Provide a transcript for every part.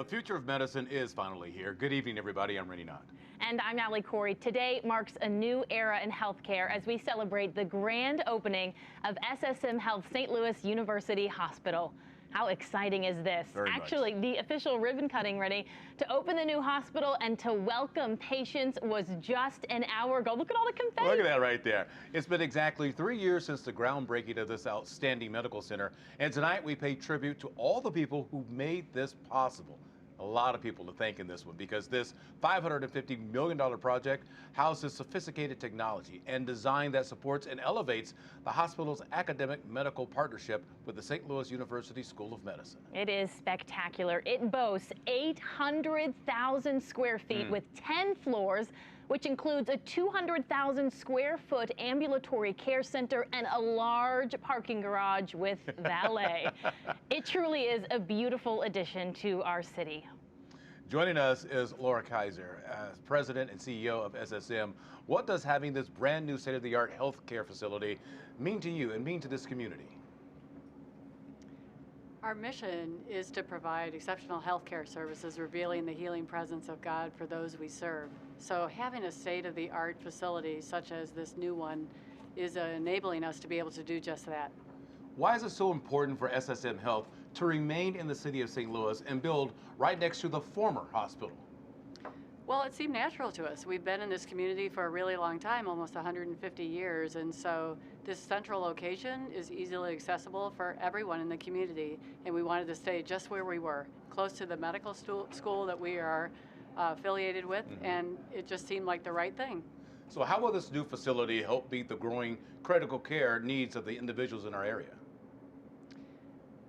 The future of medicine is finally here. Good evening, everybody. I'm Rennie Knott. And I'm Allie Corey. Today marks a new era in healthcare as we celebrate the grand opening of SSM Health St. Louis University Hospital. How exciting is this? Actually, the official ribbon cutting ready to open the new hospital and to welcome patients was just an hour ago. Look at all the confetti. Look at that right there. It's been exactly 3 years since the groundbreaking of this outstanding medical center. And tonight we pay tribute to all the people who made this possible. A lot of people to thank in this one because this $550 million project houses sophisticated technology and design that supports and elevates the hospital's academic medical partnership with the St. Louis University School of Medicine. It is spectacular. It boasts 800,000 square feet with 10 floors, which includes a 200,000 square foot ambulatory care center and a large parking garage with valet. It truly is a beautiful addition to our city. Joining us is Laura Kaiser, as President and CEO of SSM. What does having this brand new state-of-the-art healthcare facility mean to you and mean to this community? Our mission is to provide exceptional healthcare services, revealing the healing presence of God for those we serve. So having a state-of-the-art facility such as this new one is enabling us to be able to do just that. Why is it so important for SSM Health to remain in the city of St. Louis and build right next to the former hospital? Well, it seemed natural to us. We've been in this community for a really long time, almost 150 years, and so this central location is easily accessible for everyone in the community, and we wanted to stay just where we were, close to the medical school that we are affiliated with, and it just seemed like the right thing. So how will this new facility help meet the growing critical care needs of the individuals in our area?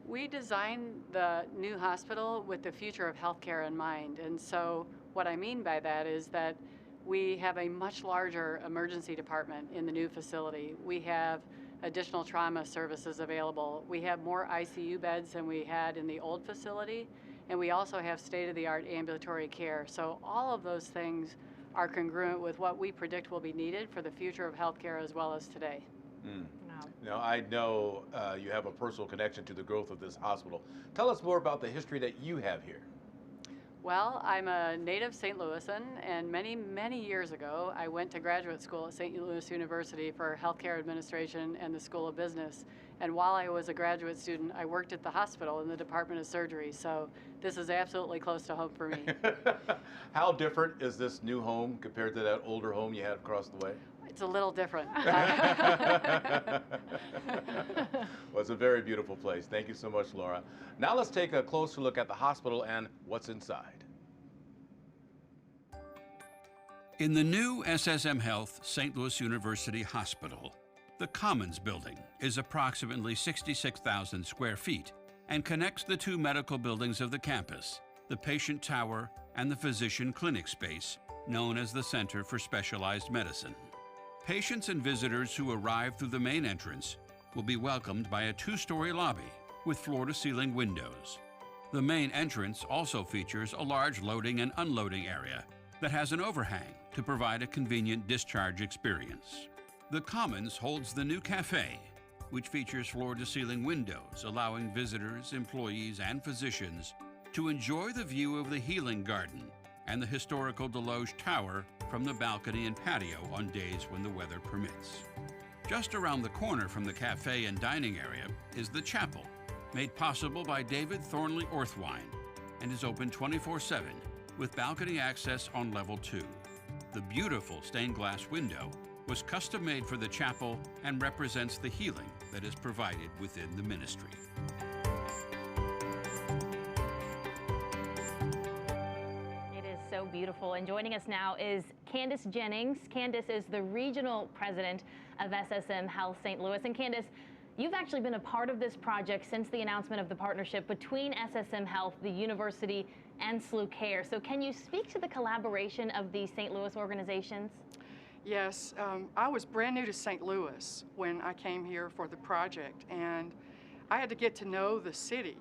We designed the new hospital with the future of healthcare in mind, and so what I mean by that is that we have a much larger emergency department in the new facility. We have additional trauma services available. We have more ICU beds than we had in the old facility, and we also have state-of-the-art ambulatory care. So all of those things are congruent with what we predict will be needed for the future of healthcare as well as today. Now, I know you have a personal connection to the growth of this hospital. Tell us more about the history that you have here. Well, I'm a native St. Louisan, and many, many years ago, I went to graduate school at St. Louis University for healthcare administration and the School of Business. And while I was a graduate student, I worked at the hospital in the Department of Surgery, so this is absolutely close to home for me. How different is this new home compared to that older home you had across the way? It's a little different. Well, it's a very beautiful place. Thank you so much, Laura. Now let's take a closer look at the hospital and what's inside. In the new SSM Health St. Louis University Hospital, the Commons building is approximately 66,000 square feet and connects the two medical buildings of the campus, the patient tower and the physician clinic space, known as the Center for Specialized Medicine. Patients and visitors who arrive through the main entrance will be welcomed by a two-story lobby with floor-to-ceiling windows. The main entrance also features a large loading and unloading area that has an overhang to provide a convenient discharge experience. The Commons holds the new cafe, which features floor-to-ceiling windows, allowing visitors, employees, and physicians to enjoy the view of the Healing Garden and the historical Deloge Tower from the balcony and patio on days when the weather permits. Just around the corner from the cafe and dining area is the chapel, made possible by David Thornley Orthwine, and is open 24/7 with balcony access on level 2. The beautiful stained glass window was custom made for the chapel and represents the healing that is provided within the ministry. So beautiful. And joining us now is Candace Jennings. Candace is the regional president of SSM Health St. Louis. And Candace, you've actually been a part of this project since the announcement of the partnership between SSM Health, the university, and SLU Care. So can you speak to the collaboration of these St. Louis organizations? Yes, I was brand new to St. Louis when I came here for the project, and I had to get to know the city,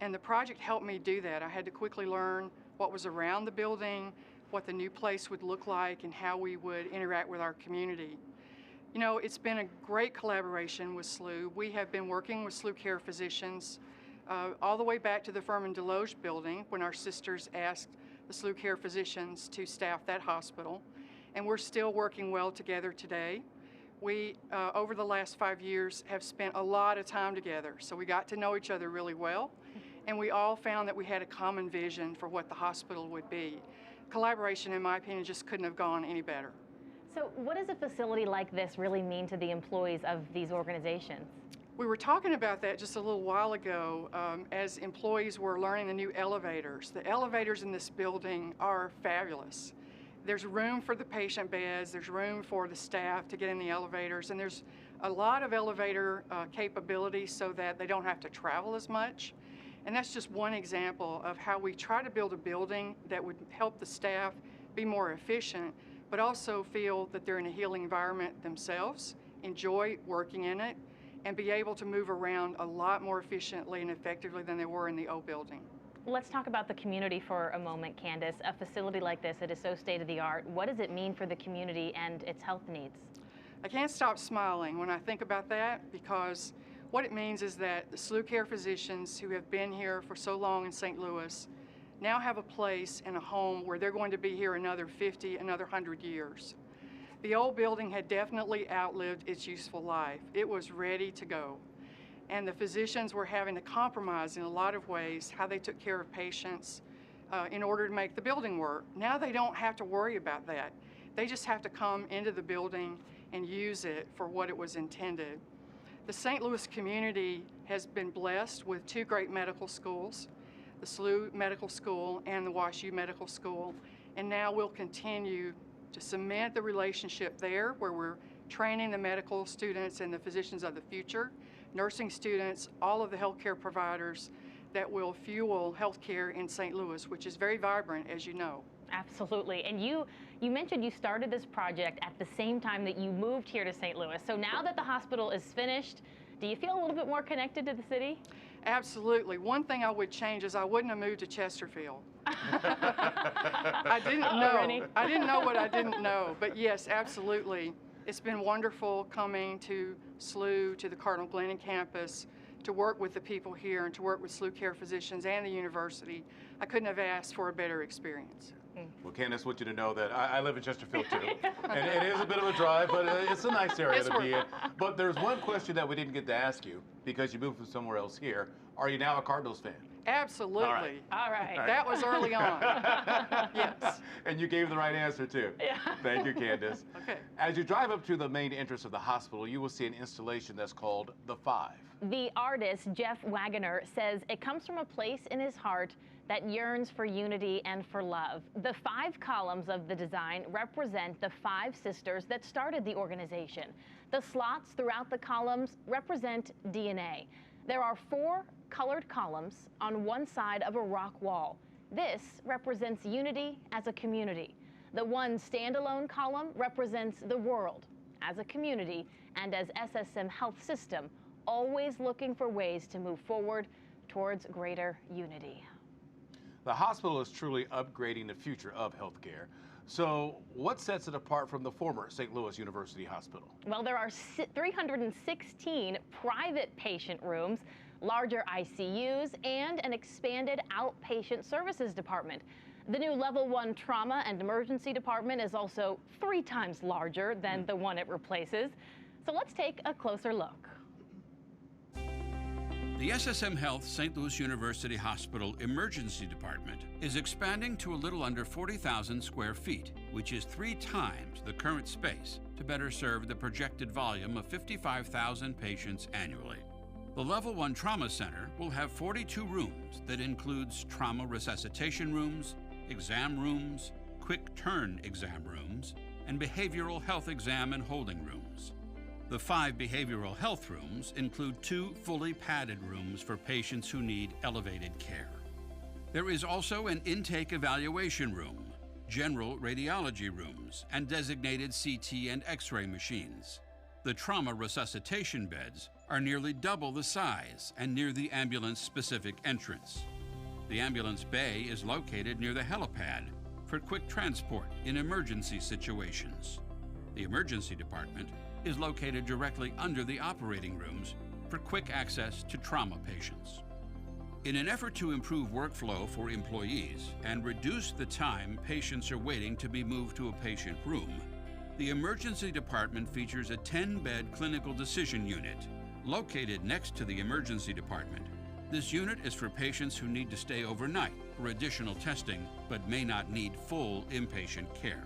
and the project helped me do that. I had to quickly learn what was around the building, what the new place would look like, and how we would interact with our community. You know, it's been a great collaboration with SLU. We have been working with SLU Care physicians all the way back to the Furman Deloge building when our sisters asked the SLU Care physicians to staff that hospital. And we're still working well together today. We, over the last 5 years, have spent a lot of time together, so we got to know each other really well, and we all found that we had a common vision for what the hospital would be. Collaboration, in my opinion, just couldn't have gone any better. So what does a facility like this really mean to the employees of these organizations? We were talking about that just a little while ago as employees were learning the new elevators. The elevators in this building are fabulous. There's room for the patient beds, there's room for the staff to get in the elevators, and there's a lot of elevator capability so that they don't have to travel as much. And that's just one example of how we try to build a building that would help the staff be more efficient, but also feel that they're in a healing environment themselves, enjoy working in it, and be able to move around a lot more efficiently and effectively than they were in the old building. Let's talk about the community for a moment, Candace. A facility like this that is so state-of-the-art, what does it mean for the community and its health needs? I can't stop smiling when I think about that, because what it means is that the SLU Care physicians who have been here for so long in St. Louis now have a place and a home where they're going to be here another 50, another 100 years. The old building had definitely outlived its useful life. It was ready to go. And the physicians were having to compromise in a lot of ways how they took care of patients in order to make the building work. Now they don't have to worry about that. They just have to come into the building and use it for what it was intended. The St. Louis community has been blessed with two great medical schools, the SLU Medical School and the WashU Medical School, and now we'll continue to cement the relationship there where we're training the medical students and the physicians of the future, nursing students, all of the healthcare providers that will fuel healthcare in St. Louis, which is very vibrant, as you know. Absolutely. And you mentioned you started this project at the same time that you moved here to St. Louis. So now that the hospital is finished, do you feel a little bit more connected to the city? Absolutely. One thing I would change is I wouldn't have moved to Chesterfield. I didn't know. I didn't know what I didn't know. But yes, absolutely. It's been wonderful coming to SLU, to the Cardinal Glennon campus, to work with the people here and to work with SLU Care physicians and the university. I couldn't have asked for a better experience. Well, Candace, I want you to know that I live in Chesterfield too, and it is a bit of a drive, but it's a nice area to be in. But there's one question that we didn't get to ask you because you moved from somewhere else here. Are you now a Cardinals fan? Absolutely. All right. That was early on. Yes. And you gave the right answer too. Yeah. Thank you, Candace. Okay. As you drive up to the main entrance of the hospital, you will see an installation that's called The Five. The artist, Jeff Wagoner, says it comes from a place in his heart that yearns for unity and for love. The 5 columns of the design represent the 5 sisters that started the organization. The slots throughout the columns represent DNA. There are 4 colored columns on one side of a rock wall. This represents unity as a community. The one standalone column represents the world as a community and as SSM Health System, always looking for ways to move forward towards greater unity. The hospital is truly upgrading the future of healthcare. So what sets it apart from the former St. Louis University Hospital? Well, there are 316 private patient rooms, larger ICUs, and an expanded outpatient services department. The new Level 1 Trauma and Emergency Department is also 3 times larger than the one it replaces. So let's take a closer look. The SSM Health St. Louis University Hospital Emergency Department is expanding to a little under 40,000 square feet, which is 3 times the current space to better serve the projected volume of 55,000 patients annually. The Level 1 Trauma Center will have 42 rooms that includes trauma resuscitation rooms, exam rooms, quick turn exam rooms, and behavioral health exam and holding rooms. The 5 behavioral health rooms include 2 fully padded rooms for patients who need elevated care. There is also an intake evaluation room, general radiology rooms, and designated CT and X-ray machines. The trauma resuscitation beds are nearly double the size and near the ambulance-specific entrance. The ambulance bay is located near the helipad for quick transport in emergency situations. The emergency department is located directly under the operating rooms for quick access to trauma patients. In an effort to improve workflow for employees and reduce the time patients are waiting to be moved to a patient room, the emergency department features a 10-bed clinical decision unit. Located next to the emergency department, this unit is for patients who need to stay overnight for additional testing but may not need full inpatient care.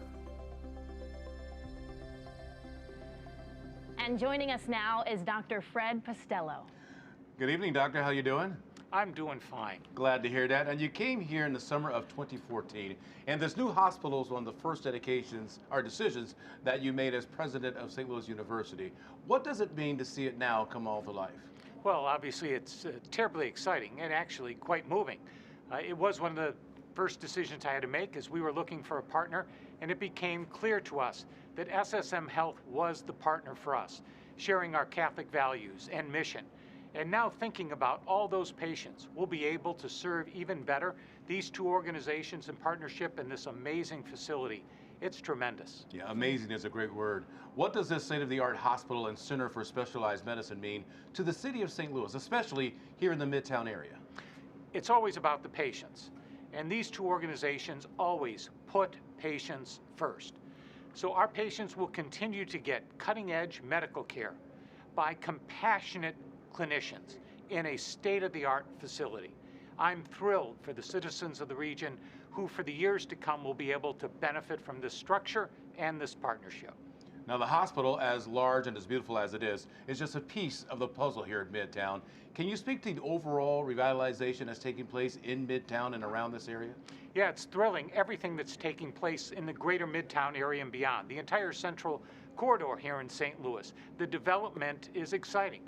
And joining us now is Dr. Fred Postello. Good evening, doctor. How you doing? I'm doing fine. Glad to hear that. And you came here in the summer of 2014, and this new hospital is one of the first decisions that you made as president of St. Louis University. What does it mean to see it now come all to life? Well, obviously it's terribly exciting and actually quite moving. It was one of the first decisions I had to make as we were looking for a partner, and it became clear to us that SSM Health was the partner for us, sharing our Catholic values and mission. And now thinking about all those patients, we'll be able to serve even better these two organizations in partnership in this amazing facility. It's tremendous. Yeah, amazing is a great word. What does this state-of-the-art hospital and Center for Specialized Medicine mean to the city of St. Louis, especially here in the Midtown area? It's always about the patients. And these two organizations always put patients first. So our patients will continue to get cutting-edge medical care by compassionate clinicians in a state-of-the-art facility. I'm thrilled for the citizens of the region who for the years to come will be able to benefit from this structure and this partnership. Now the hospital, as large and as beautiful as it is just a piece of the puzzle here at Midtown. Can you speak to the overall revitalization that's taking place in Midtown and around this area? Yeah, it's thrilling, everything that's taking place in the greater Midtown area and beyond. The entire central corridor here in St. Louis. The development is exciting.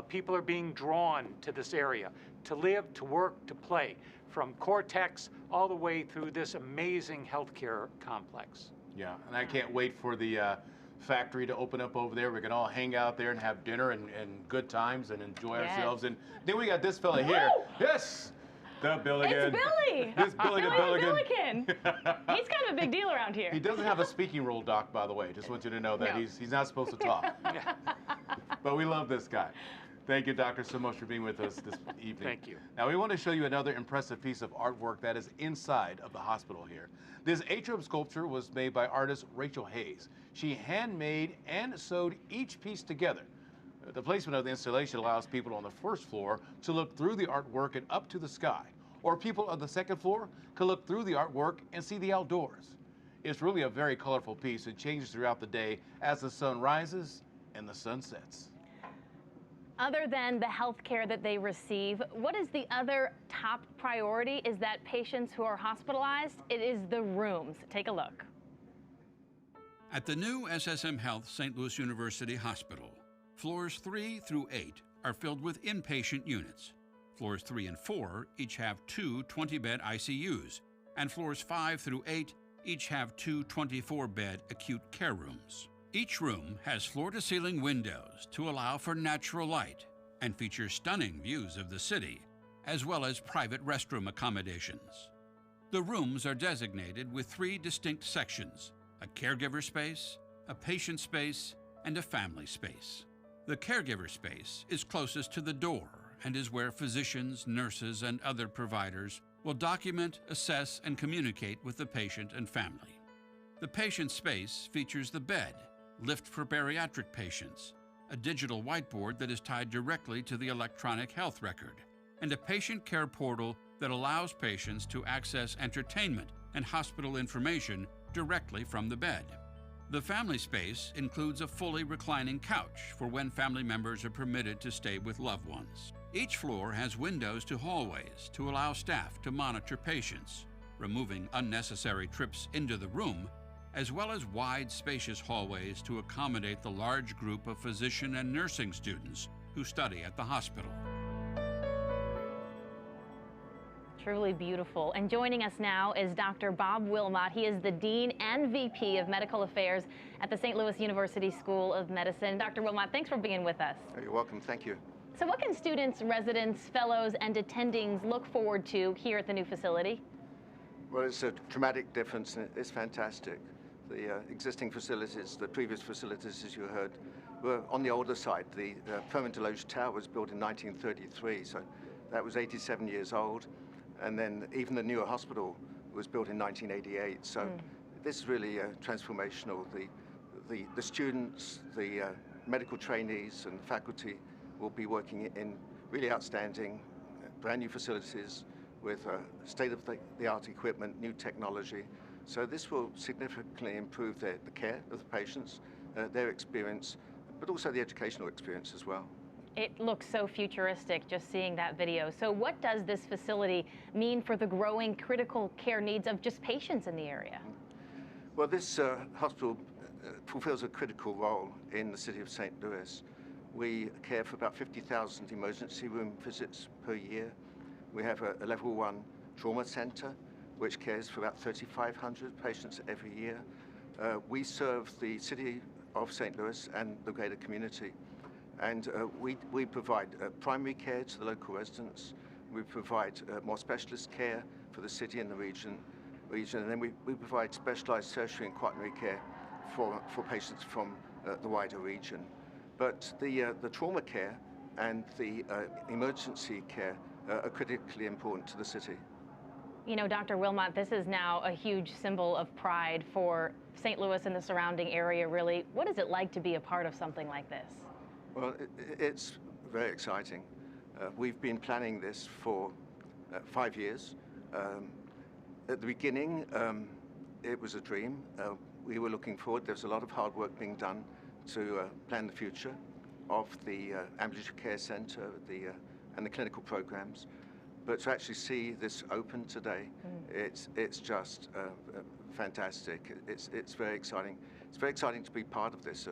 People are being drawn to this area to live, to work, to play, from Cortex all the way through this amazing healthcare complex. Yeah, and I can't wait for the factory to open up over there. We can all hang out there and have dinner and good times and enjoy ourselves. And then we got this fella here. Yes! The Billigan. It's Billy. It's Billy the Billigan. He's kind of a big deal around here. He doesn't have a speaking role, Doc, by the way. Just want you to know that No. he's not supposed to talk. But we love this guy. Thank you, Doctor, so much for being with us this evening. Thank you. Now, we want to show you another impressive piece of artwork that is inside of the hospital here. This atrium sculpture was made by artist Rachel Hayes. She handmade and sewed each piece together. The placement of the installation allows people on the first floor to look through the artwork and up to the sky, or people on the second floor can look through the artwork and see the outdoors. It's really a very colorful piece. It changes throughout the day as the sun rises and the sun sets. Other than the health care that they receive, what is the other top priority? Is that patients who are hospitalized? It is the rooms. Take a look. At the new SSM Health St. Louis University Hospital, floors 3 through 8 are filled with inpatient units. Floors 3 and 4 each have 2 20-bed ICUs, and floors 5 through 8 each have 2 24-bed acute care rooms. Each room has floor-to-ceiling windows to allow for natural light and features stunning views of the city, as well as private restroom accommodations. The rooms are designated with 3 distinct sections: a caregiver space, a patient space, and a family space. The caregiver space is closest to the door and is where physicians, nurses, and other providers will document, assess, and communicate with the patient and family. The patient space features the bed, lift for bariatric patients, a digital whiteboard that is tied directly to the electronic health record, and a patient care portal that allows patients to access entertainment and hospital information directly from the bed. The family space includes a fully reclining couch for when family members are permitted to stay with loved ones. Each floor has windows to hallways to allow staff to monitor patients, removing unnecessary trips into the room, as well as wide, spacious hallways to accommodate the large group of physician and nursing students who study at the hospital. Truly beautiful. And joining us now is Dr. Bob Wilmot. He is the Dean and VP of Medical Affairs at the St. Louis University School of Medicine. Dr. Wilmot, thanks for being with us. You're welcome. Thank you. So what can students, residents, fellows, and attendings look forward to here at the new facility? Well, it's a dramatic difference, and it's fantastic. The existing facilities, the previous facilities, as you heard, were on the older side. The permanent deloge tower was built in 1933, so that was 87 years old. And then even the newer hospital was built in 1988. So this is really transformational. The students, the medical trainees and faculty will be working in really outstanding, brand new facilities with state-of-the-art equipment, new technology. So this will significantly improve the care of the patients, their experience, but also the educational experience as well. It looks so futuristic just seeing that video. So what does this facility mean for the growing critical care needs of just patients in the area? Well, this hospital fulfills a critical role in the city of St. Louis. We care for about 50,000 emergency room visits per year. We have a level 1 trauma center, which cares for about 3,500 patients every year. We serve the city of St. Louis and the greater community. And we provide primary care to the local residents. We provide more specialist care for the city and the region. And then we provide specialized tertiary and quaternary care for patients from the wider region. But the trauma care and the emergency care are critically important to the city. You know, Dr. Wilmot, this is now a huge symbol of pride for St. Louis and the surrounding area, really. What is it like to be a part of something like this? Well, it's very exciting. We've been planning this for 5 years. At the beginning, it was a dream. We were looking forward. There's a lot of hard work being done to plan the future of the ambulatory care center and the clinical programs. But to actually see this open today, it's just fantastic. It's very exciting. It's very exciting to be part of this.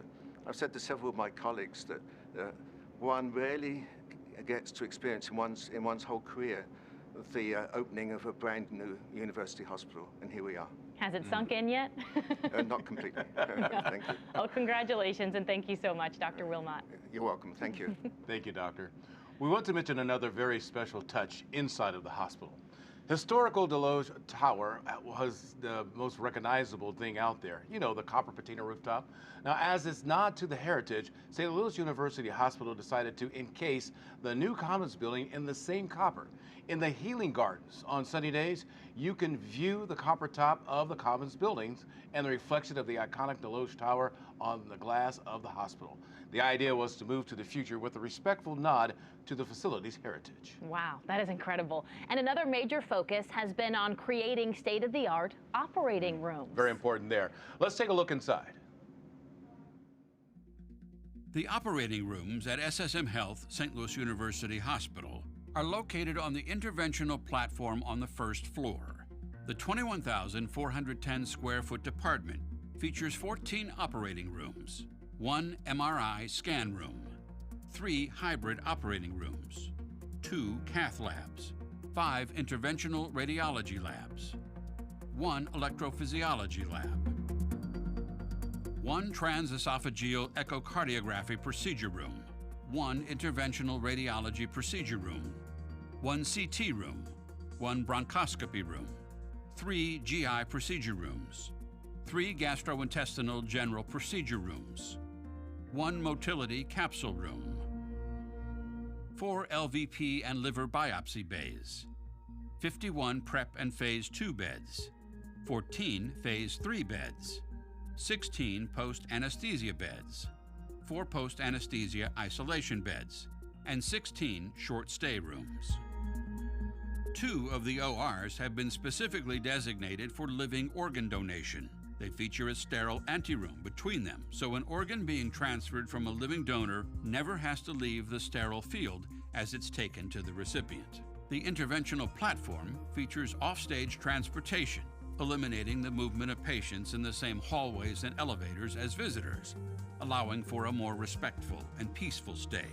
I've said to several of my colleagues that one rarely gets to experience in one's whole career the opening of a brand new university hospital, and here we are. Has it sunk in yet? Not completely. Thank you. Oh, congratulations, and thank you so much, Dr. Wilmot. You're welcome. Thank you. Thank you, Doctor. We want to mention another very special touch inside of the hospital. Historical Deloge Tower was the most recognizable thing out there. You know, the copper patina rooftop. Now, as its nod to the heritage, St. Louis University Hospital decided to encase the new Commons building in the same copper. In the Healing Gardens on sunny days, you can view the copper top of the Commons buildings and the reflection of the iconic Deloge Tower on the glass of the hospital. The idea was to move to the future with a respectful nod to the facility's heritage. Wow, that is incredible. And another major focus has been on creating state-of-the-art operating rooms. Very important there. Let's take a look inside. The operating rooms at SSM Health St. Louis University Hospital are located on the interventional platform on the first floor. The 21,410 square foot department features 14 operating rooms, 1 MRI scan room, 3 hybrid operating rooms, 2 cath labs, 5 interventional radiology labs, 1 electrophysiology lab, 1 transesophageal echocardiography procedure room, 1 interventional radiology procedure room, 1 CT room, 1 bronchoscopy room, 3 GI procedure rooms, 3 gastrointestinal general procedure rooms, 1 motility capsule room, 4 LVP and liver biopsy bays, 51 prep and phase 2 beds, 14 phase 3 beds, 16 post-anesthesia beds, 4 post-anesthesia isolation beds, and 16 short stay rooms. 2 of the ORs have been specifically designated for living organ donation. They feature a sterile anteroom between them, so an organ being transferred from a living donor never has to leave the sterile field as it's taken to the recipient. The interventional platform features offstage transportation, eliminating the movement of patients in the same hallways and elevators as visitors, allowing for a more respectful and peaceful stay.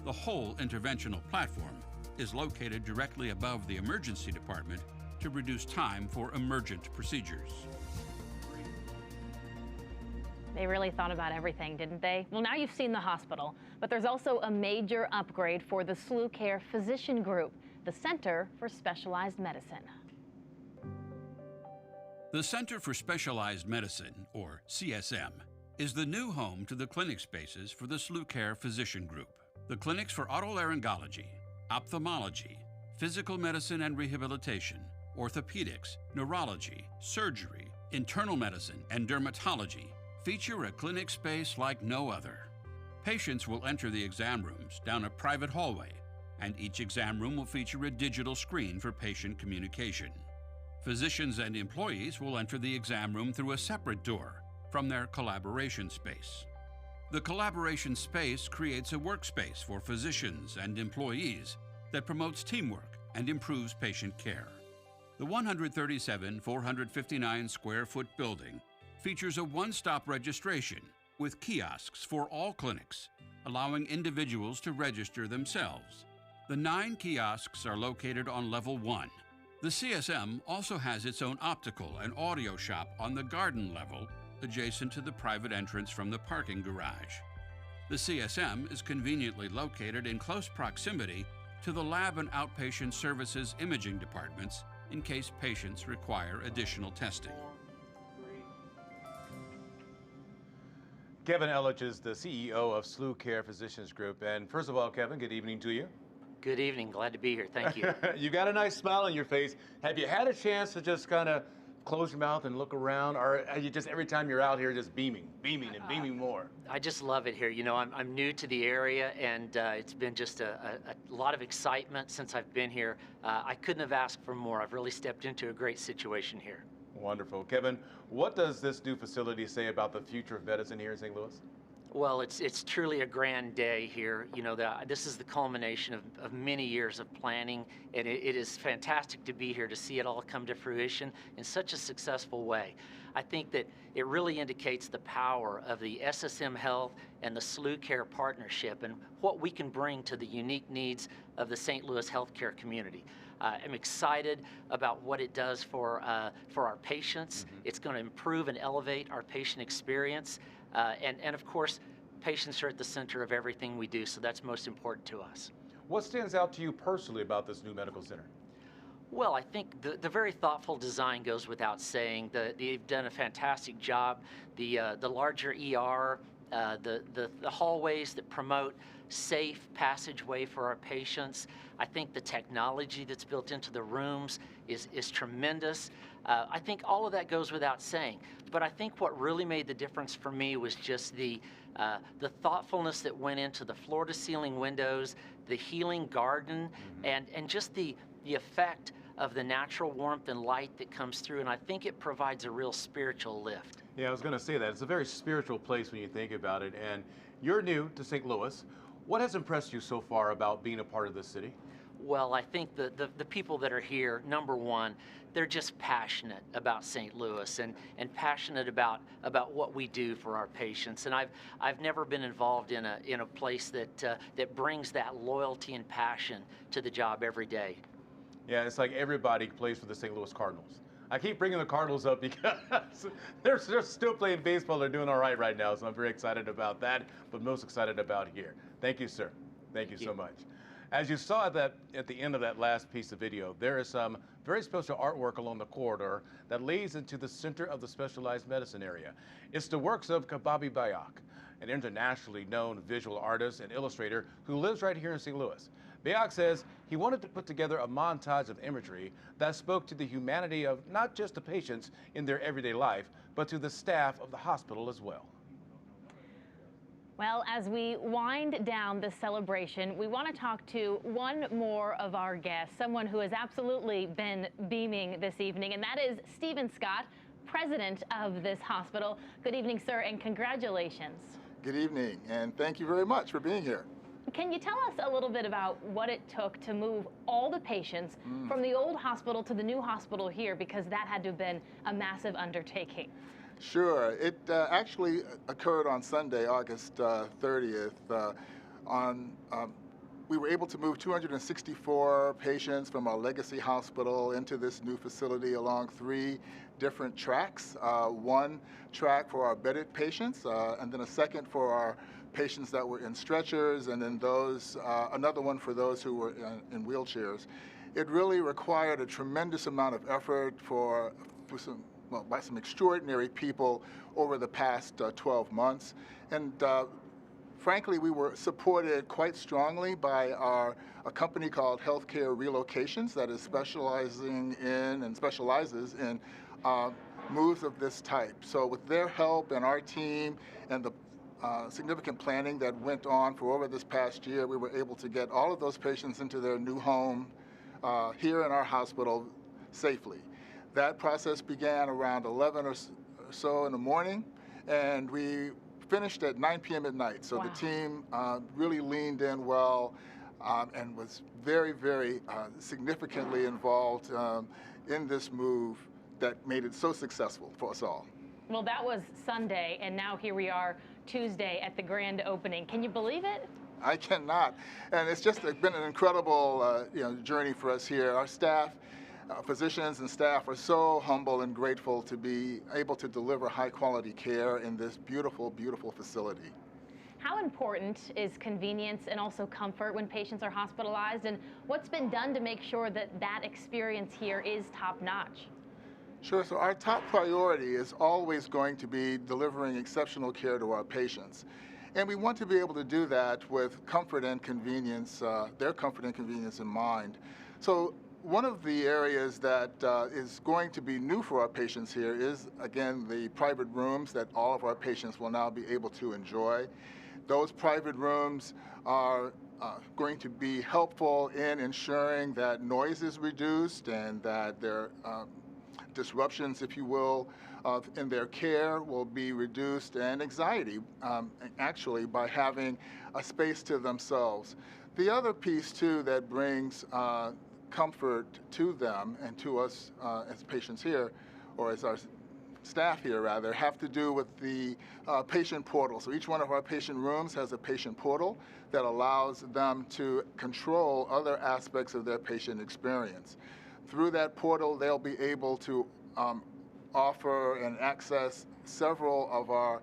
The whole interventional platform is located directly above the emergency department to reduce time for emergent procedures. They really thought about everything, didn't they? Well, now you've seen the hospital, but there's also a major upgrade for the SLU Care Physician Group, the Center for Specialized Medicine. The Center for Specialized Medicine, or CSM, is the new home to the clinic spaces for the SLU Care Physician Group. The clinics for otolaryngology, ophthalmology, physical medicine and rehabilitation, orthopedics, neurology, surgery, internal medicine, and dermatology feature a clinic space like no other. Patients will enter the exam rooms down a private hallway, and each exam room will feature a digital screen for patient communication. Physicians and employees will enter the exam room through a separate door from their collaboration space. The collaboration space creates a workspace for physicians and employees that promotes teamwork and improves patient care. The 137,459 square foot building features a one-stop registration with kiosks for all clinics, allowing individuals to register themselves. The 9 kiosks are located on level 1. The CSM also has its own optical and audio shop on the garden level, adjacent to the private entrance from the parking garage. The CSM is conveniently located in close proximity to the lab and outpatient services imaging departments in case patients require additional testing. Kevin Ellis is the CEO of SLU Care Physicians Group. And first of all, Kevin, good evening to you. Good evening. Glad to be here. Thank you. You got a nice smile on your face. Have you had a chance to just kind of close your mouth and look around, or are you just every time you're out here just beaming and beaming more? I just love it here. You know, I'm new to the area, and it's been just a lot of excitement since I've been here. I couldn't have asked for more. I've really stepped into a great situation here. Wonderful. Kevin, what does this new facility say about the future of medicine here in St. Louis? Well, it's truly a grand day here. You know, this is the culmination of many years of planning, and it is fantastic to be here to see it all come to fruition in such a successful way. I think that it really indicates the power of the SSM Health and the SLU Care partnership and what we can bring to the unique needs of the St. Louis healthcare community. I'm excited about what it does for our patients. Mm-hmm. It's going to improve and elevate our patient experience. And of course, patients are at the center of everything we do, so that's most important to us. What stands out to you personally about this new medical center? Well, I think the very thoughtful design goes without saying. They've done a fantastic job. The larger ER, the hallways that promote safe passageway for our patients. I think the technology that's built into the rooms is tremendous. I think all of that goes without saying. But I think what really made the difference for me was just the thoughtfulness that went into the floor-to-ceiling windows, the healing garden, mm-hmm. and just the effect of the natural warmth and light that comes through. And I think it provides a real spiritual lift. Yeah, I was going to say that. It's a very spiritual place when you think about it. And you're new to St. Louis. What has impressed you so far about being a part of this city? Well, I think the people that are here, number one, they're just passionate about St. Louis and passionate about what we do for our patients. And I've never been involved in a place that brings that loyalty and passion to the job every day. Yeah, it's like everybody plays for the St. Louis Cardinals. I keep bringing the Cardinals up because they're still playing baseball. They're doing all right now, so I'm very excited about that, but most excited about here. Thank you, sir. Thank you so much. As you saw at the end of that last piece of video, there is some very special artwork along the corridor that leads into the center of the specialized medicine area. It's the works of Kababi Bayak, an internationally known visual artist and illustrator who lives right here in St. Louis. Bayak says he wanted to put together a montage of imagery that spoke to the humanity of not just the patients in their everyday life, but to the staff of the hospital as well. Well, as we wind down the celebration, we want to talk to one more of our guests, someone who has absolutely been beaming this evening, and that is Stephen Scott, president of this hospital. Good evening, sir, and congratulations. Good evening, and thank you very much for being here. Can you tell us a little bit about what it took to move all the patients from the old hospital to the new hospital here, because that had to have been a massive undertaking? Sure. It actually occurred on Sunday, August 30th. We were able to move 264 patients from our legacy hospital into this new facility along 3 different tracks. One track for our bedded patients, and then a second for our patients that were in stretchers, and then another one for those who were in wheelchairs. It really required a tremendous amount of effort by some extraordinary people over the past 12 months. And frankly, we were supported quite strongly by a company called Healthcare Relocations that is specializes in moves of this type. So with their help and our team and the significant planning that went on for over this past year, we were able to get all of those patients into their new home here in our hospital safely. That process began around 11 or so in the morning, and we finished at 9 p.m. at night. So wow. The team really leaned in well and was very, very significantly involved in this move that made it so successful for us all. Well, that was Sunday, and now here we are Tuesday at the grand opening. Can you believe it? I cannot. And it's just been an incredible journey for us here. Our staff, physicians and staff are so humble and grateful to be able to deliver high quality care in this beautiful, beautiful facility. How important is convenience and also comfort when patients are hospitalized, and what's been done to make sure that that experience here is top notch? Sure, so our top priority is always going to be delivering exceptional care to our patients. And we want to be able to do that with comfort and convenience, their comfort and convenience in mind. So one of the areas that is going to be new for our patients here is, again, the private rooms that all of our patients will now be able to enjoy. Those private rooms are going to be helpful in ensuring that noise is reduced and that their disruptions, if you will, in their care will be reduced, and anxiety, actually, by having a space to themselves. The other piece, too, that brings comfort to them and to us as patients here, or as our staff here rather, have to do with the patient portal. So each one of our patient rooms has a patient portal that allows them to control other aspects of their patient experience. Through that portal, they'll be able to offer and access several of our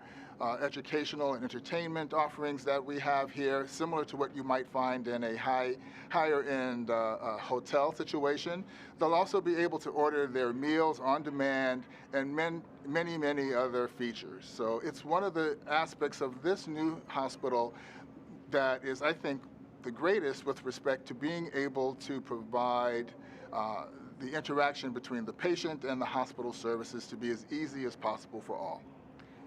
educational and entertainment offerings that we have here, similar to what you might find in a higher-end hotel situation. They'll also be able to order their meals on demand and many, many other features. So it's one of the aspects of this new hospital that is, I think, the greatest with respect to being able to provide the interaction between the patient and the hospital services to be as easy as possible for all.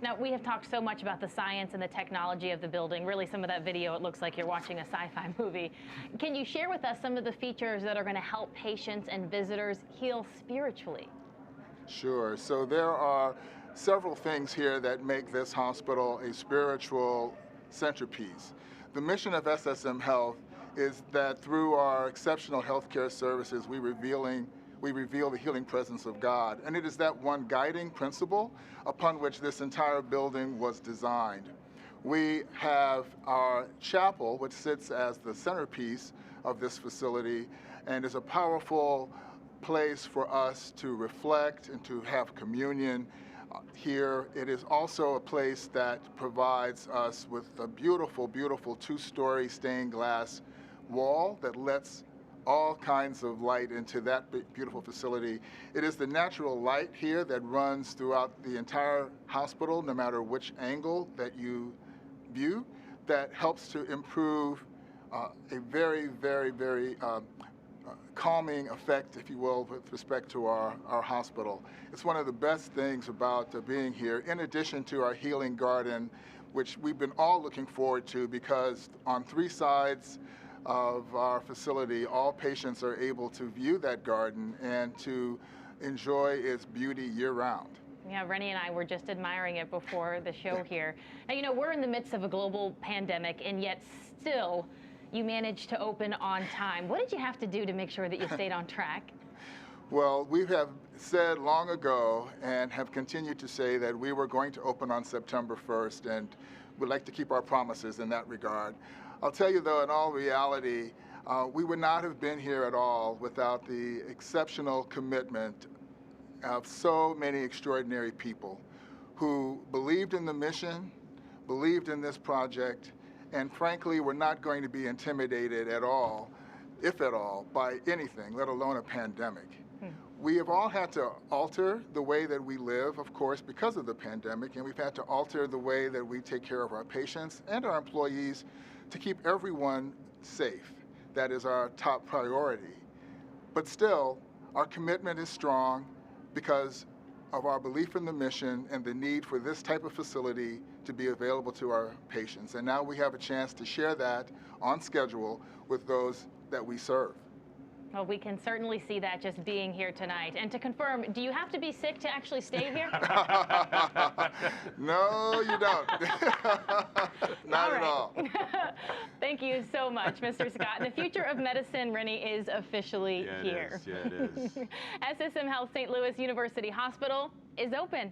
Now, we have talked so much about the science and the technology of the building. Really, some of that video, it looks like you're watching a sci-fi movie. Can you share with us some of the features that are going to help patients and visitors heal spiritually? Sure. So there are several things here that make this hospital a spiritual centerpiece. The mission of SSM Health is that through our exceptional healthcare services, we reveal the healing presence of God. And it is that one guiding principle upon which this entire building was designed. We have our chapel, which sits as the centerpiece of this facility and is a powerful place for us to reflect and to have communion here. It is also a place that provides us with a beautiful, beautiful two-story stained glass wall that lets all kinds of light into that beautiful facility. It is the natural light here that runs throughout the entire hospital, no matter which angle that you view, that helps to improve a very, very, very calming effect, if you will, with respect to our hospital. It's one of the best things about being here, in addition to our healing garden, which we've been all looking forward to, because on 3 sides of our facility, all patients are able to view that garden and to enjoy its beauty year-round. Yeah, Rennie and I were just admiring it before the show here. Now, you know, we're in the midst of a global pandemic, and yet still you managed to open on time. What did you have to do to make sure that you stayed on track? Well, we have said long ago and have continued to say that we were going to open on September 1st, and we'd like to keep our promises in that regard. I'll tell you, though, in all reality, we would not have been here at all without the exceptional commitment of so many extraordinary people who believed in the mission, believed in this project, and frankly were not going to be intimidated at all, if at all, by anything, let alone a pandemic. We have all had to alter the way that we live, of course, because of the pandemic, and we've had to alter the way that we take care of our patients and our employees to keep everyone safe. That is our top priority. But still, our commitment is strong because of our belief in the mission and the need for this type of facility to be available to our patients. And now we have a chance to share that on schedule with those that we serve. Well, we can certainly see that just being here tonight. And to confirm, do you have to be sick to actually stay here? No, you don't. Not at all. Thank you so much, Mr. Scott. The future of medicine, Rennie, is officially here. Yeah, it is. SSM Health St. Louis University Hospital is open.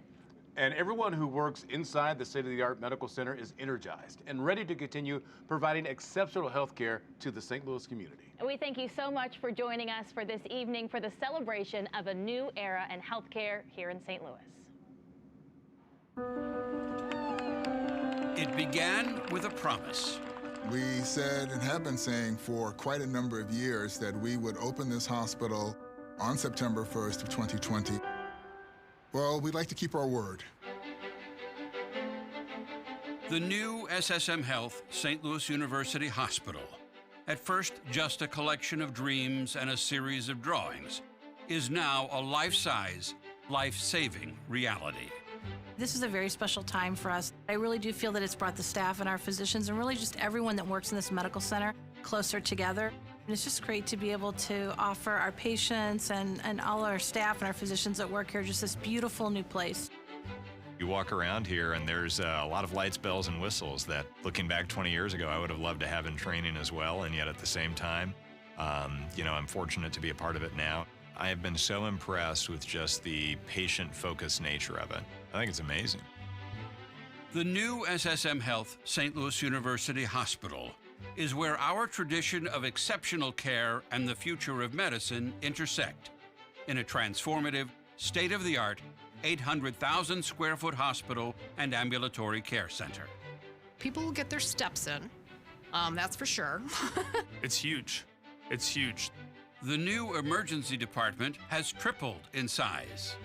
And everyone who works inside the state-of-the-art medical center is energized and ready to continue providing exceptional health care to the St. Louis community. And we thank you so much for joining us for this evening for the celebration of a new era in healthcare here in St. Louis. It began with a promise. We said and have been saying for quite a number of years that we would open this hospital on September 1st of 2020. Well, we'd like to keep our word. The new SSM Health St. Louis University Hospital, at first just a collection of dreams and a series of drawings, is now a life-size, life-saving reality. This is a very special time for us. I really do feel that it's brought the staff and our physicians and really just everyone that works in this medical center closer together. And it's just great to be able to offer our patients and all our staff and our physicians that work here just this beautiful new place. You walk around here and there's a lot of lights, bells, and whistles that, looking back 20 years ago, I would have loved to have in training as well. And yet at the same time, I'm fortunate to be a part of it now. I have been so impressed with just the patient-focused nature of it. I think it's amazing. The new SSM Health St. Louis University Hospital is where our tradition of exceptional care and the future of medicine intersect in a transformative, state-of-the-art, 800,000 square foot hospital and ambulatory care center. People will get their steps in, that's for sure. It's huge. It's huge. The new emergency department has tripled in size.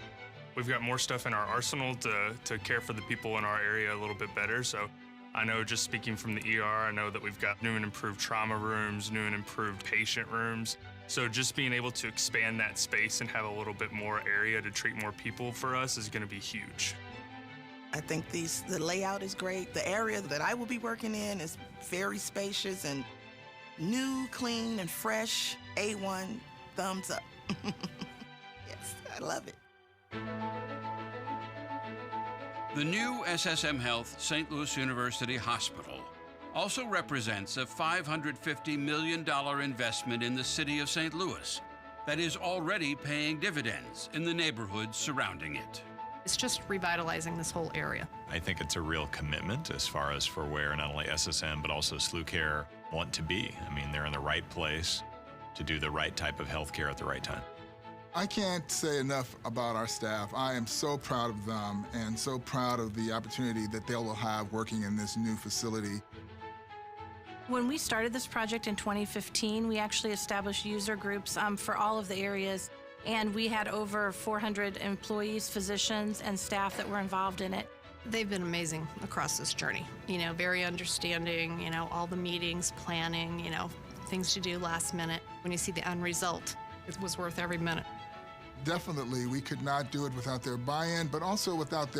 We've got more stuff in our arsenal to care for the people in our area a little bit better. So I know, just speaking from the ER, I know that we've got new and improved trauma rooms, new and improved patient rooms. So just being able to expand that space and have a little bit more area to treat more people for us is going to be huge. I think the layout is great. The area that I will be working in is very spacious and new, clean, and fresh. A1, thumbs up. Yes, I love it. The new SSM Health St. Louis University Hospital also represents a $550 million investment in the city of St. Louis that is already paying dividends in the neighborhoods surrounding it. It's just revitalizing this whole area. I think it's a real commitment as far as for where not only SSM but also SLU Care want to be. I mean, they're in the right place to do the right type of health care at the right time. I can't say enough about our staff. I am so proud of them and so proud of the opportunity that they will have working in this new facility. When we started this project in 2015, we actually established user groups for all of the areas, and we had over 400 employees, physicians, and staff that were involved in it. They've been amazing across this journey. Very understanding, all the meetings, planning, things to do last minute. When you see the end result, it was worth every minute. Definitely, we could not do it without their buy-in, but also without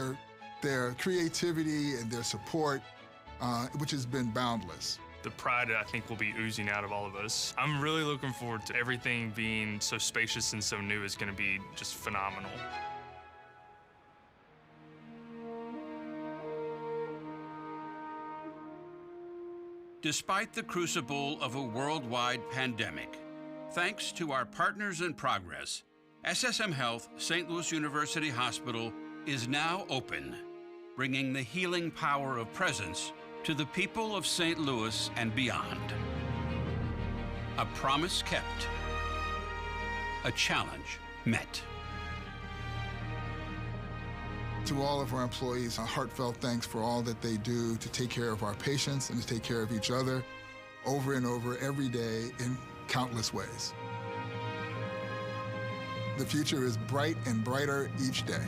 their creativity and their support, which has been boundless. The pride, I think, will be oozing out of all of us. I'm really looking forward to everything being so spacious and so new is going to be just phenomenal. Despite the crucible of a worldwide pandemic, thanks to our partners in progress, SSM Health St. Louis University Hospital is now open, bringing the healing power of presence to the people of St. Louis and beyond. A promise kept, a challenge met. To all of our employees, a heartfelt thanks for all that they do to take care of our patients and to take care of each other over and over every day in countless ways. The future is bright and brighter each day.